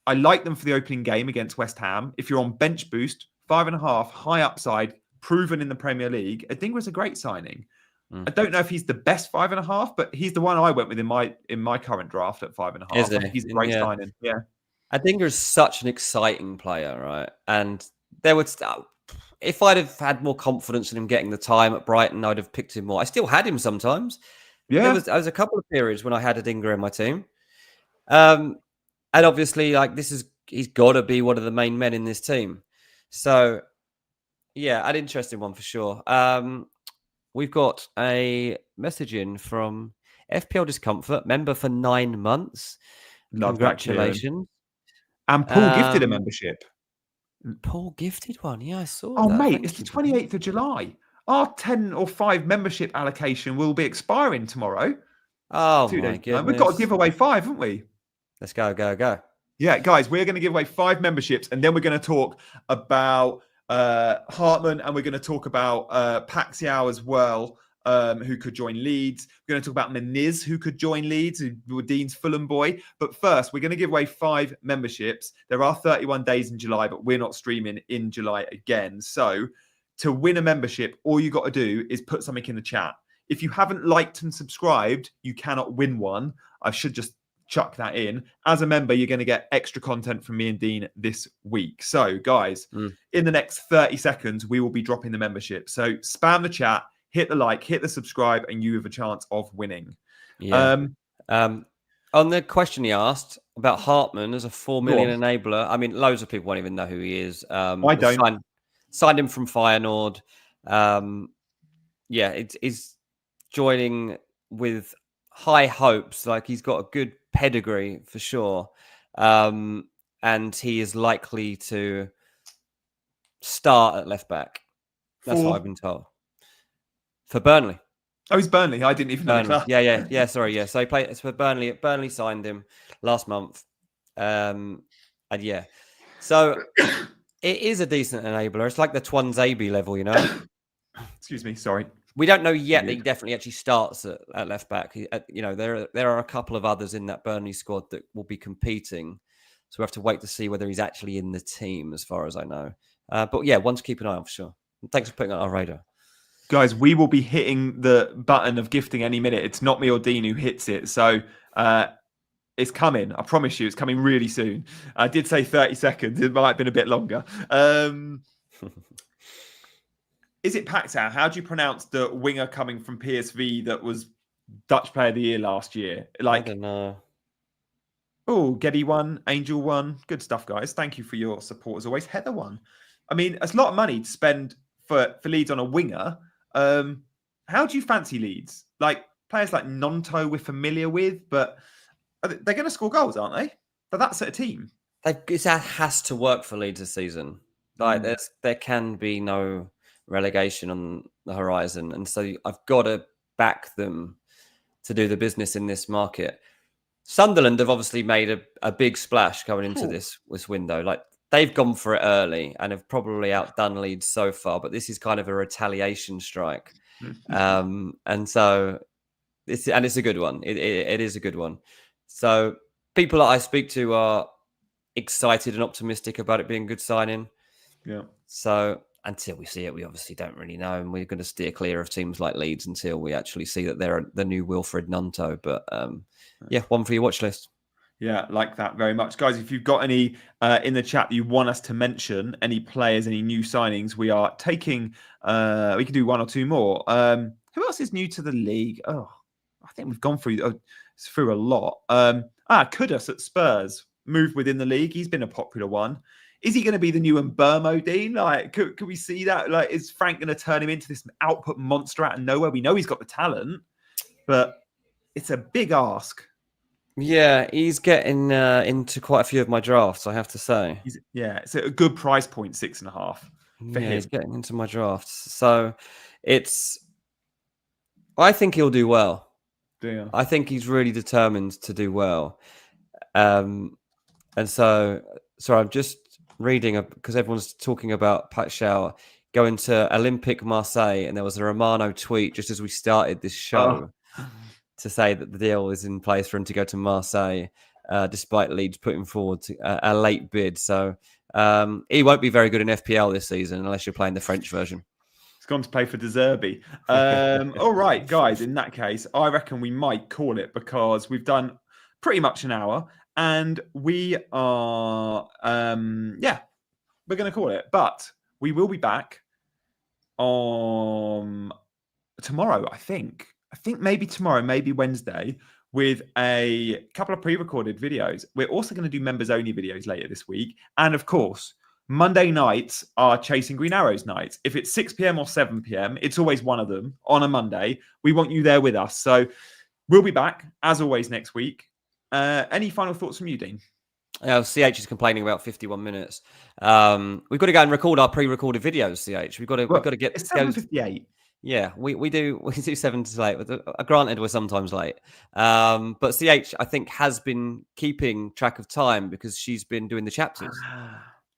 I like them for the opening game against West Ham. If you're on bench boost, 5.5, high upside, proven in the Premier League, Adingra's a great signing. I don't know if he's the best 5.5, but he's the one I went with in my current draft at 5.5. He's a great signing. Yeah. Adingra's such an exciting player, right? And there would if I'd have had more confidence in him getting the time at Brighton, I'd have picked him more. I still had him sometimes. Yeah. There was a couple of periods when I had Adingra in my team. And obviously, he's got to be one of the main men in this team. So yeah, an interesting one for sure. We've got a message in from FPL Discomfort, member for 9 months. Love Congratulations. And Paul gifted a membership. Paul gifted one. Yeah, I saw that. Oh, mate, it's the 28th of July. Our 10 or 5 membership allocation will be expiring tomorrow. Oh, my goodness. We've got to give away 5, haven't we? Let's go. Yeah, guys, we're going to give away 5 memberships, and then we're going to talk about Hartmen, and we're going to talk about Paixao as well, who could join Leeds. We're going to talk about Meniz, who could join Leeds, who was Dean's Fulham boy. But first, we're going to give away 5 memberships. There are 31 days in July, but we're not streaming in July again. So to win a membership, all you got to do is put something in the chat. If you haven't liked and subscribed, you cannot win one. I should just chuck that in. As a member, you're going to get extra content from me and Dean this week. So, guys, in the next 30 seconds, we will be dropping the membership. So spam the chat, hit the like, hit the subscribe, and you have a chance of winning. Yeah. On the question he asked about Hartmen as a 4 million enabler, I mean, loads of people won't even know who he is. I don't. Signed him from Feyenoord. It's joining with high hopes. Like, he's got a good pedigree for sure. And he is likely to start at left back. That's what I've been told. For Burnley. Oh, he's Burnley. I didn't even know that. Yeah. Sorry. Yeah. So he played for Burnley. Burnley signed him last month. So it is a decent enabler. It's like the Twanzebe level, you know. Excuse me. Sorry. We don't know yet that he definitely actually starts at left back. There are a couple of others in that Burnley squad that will be competing. So we have to wait to see whether he's actually in the team, as far as I know. But yeah, one to keep an eye on for sure. And thanks for putting it on our radar. Guys, we will be hitting the button of gifting any minute. It's not me or Dean who hits it. So it's coming. I promise you, it's coming really soon. I did say 30 seconds. It might have been a bit longer. Is it Paixao? How do you pronounce the winger coming from PSV that was Dutch Player of the Year last year? I don't know. Oh, Getty won, Angel won. Good stuff, guys. Thank you for your support as always. Heather won. I mean, it's a lot of money to spend for Leeds on a winger. How do you fancy Leeds? Like, players like Nonto we're familiar with, but they're going to score goals, aren't they? But that's at a team. That has to work for Leeds this season. Like, there can be no relegation on the horizon, and so I've got to back them to do the business in this market. Sunderland have obviously made a big splash going into this window. Like, they've gone for it early and have probably outdone Leeds so far, but this is kind of a retaliation strike. And so, it's a good one. It is a good one. So people that I speak to are excited and optimistic about it being a good signing. Yeah. So until we see it, we obviously don't really know, and we're going to steer clear of teams like Leeds until we actually see that they're the new Wilfred Nunto. But one for your watch list. Yeah, like that very much. Guys, if you've got any in the chat that you want us to mention, any players, any new signings, we are taking, we can do one or two more. Who else is new to the league? Oh, I think we've gone through a lot. Kudos at Spurs, moved within the league. He's been a popular one. Is he going to be the new Mbermo, Dean? Like, could we see that? Like, is Frank going to turn him into this output monster out of nowhere? We know he's got the talent, but it's a big ask. Yeah, he's getting into quite a few of my drafts, I have to say. It's a good price point, 6.5 for him. He's getting into my drafts. So I think he'll do well. Yeah. I think he's really determined to do well. And so, sorry, I'm just reading because everyone's talking about Paixao going to Olympique Marseille, and there was a Romano tweet just as we started this show. To say that the deal is in place for him to go to Marseille, despite Leeds putting forward a late bid. So he won't be very good in FPL this season unless you're playing the French version. He's gone to play for De Zerbi. All right, guys, in that case, I reckon we might call it because we've done pretty much an hour and we are, we're going to call it. But we will be back on tomorrow, I think maybe tomorrow, maybe Wednesday, with a couple of pre-recorded videos. We're also going to do members-only videos later this week. And of course, Monday nights are Chasing Green Arrows nights. If it's 6 p.m. or 7 p.m., it's always one of them on a Monday. We want you there with us. So we'll be back, as always, next week. Any final thoughts from you, Dean? CH is complaining about 51 minutes. We've got to go and record our pre-recorded videos, CH. We've got to get... It's 7:58. Yeah, we do 7 to 8. Granted, we're sometimes late. But CH, I think, has been keeping track of time because she's been doing the chapters.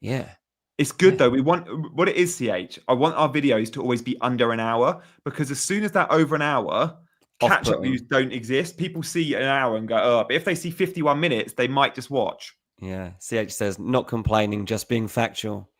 Yeah. It's good, though. We want what it is, CH. I want our videos to always be under an hour because as soon as they're over an hour, catch-up views don't exist. People see an hour and go, oh, but if they see 51 minutes, they might just watch. Yeah, CH says, not complaining, just being factual.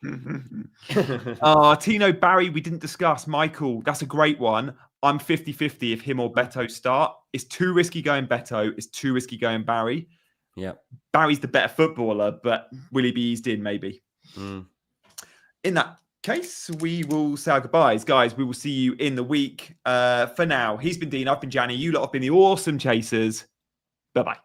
Tino Barry, we didn't discuss. Michael, that's a great one. I'm 50-50 if him or Beto start. It's too risky going Beto. It's too risky going Barry. Yeah. Barry's the better footballer, but will he be eased in maybe? In that case, we will say our goodbyes. Guys, we will see you in the week. For now, he's been Dean, I've been Gianni. You lot have been the awesome chasers. Bye-bye.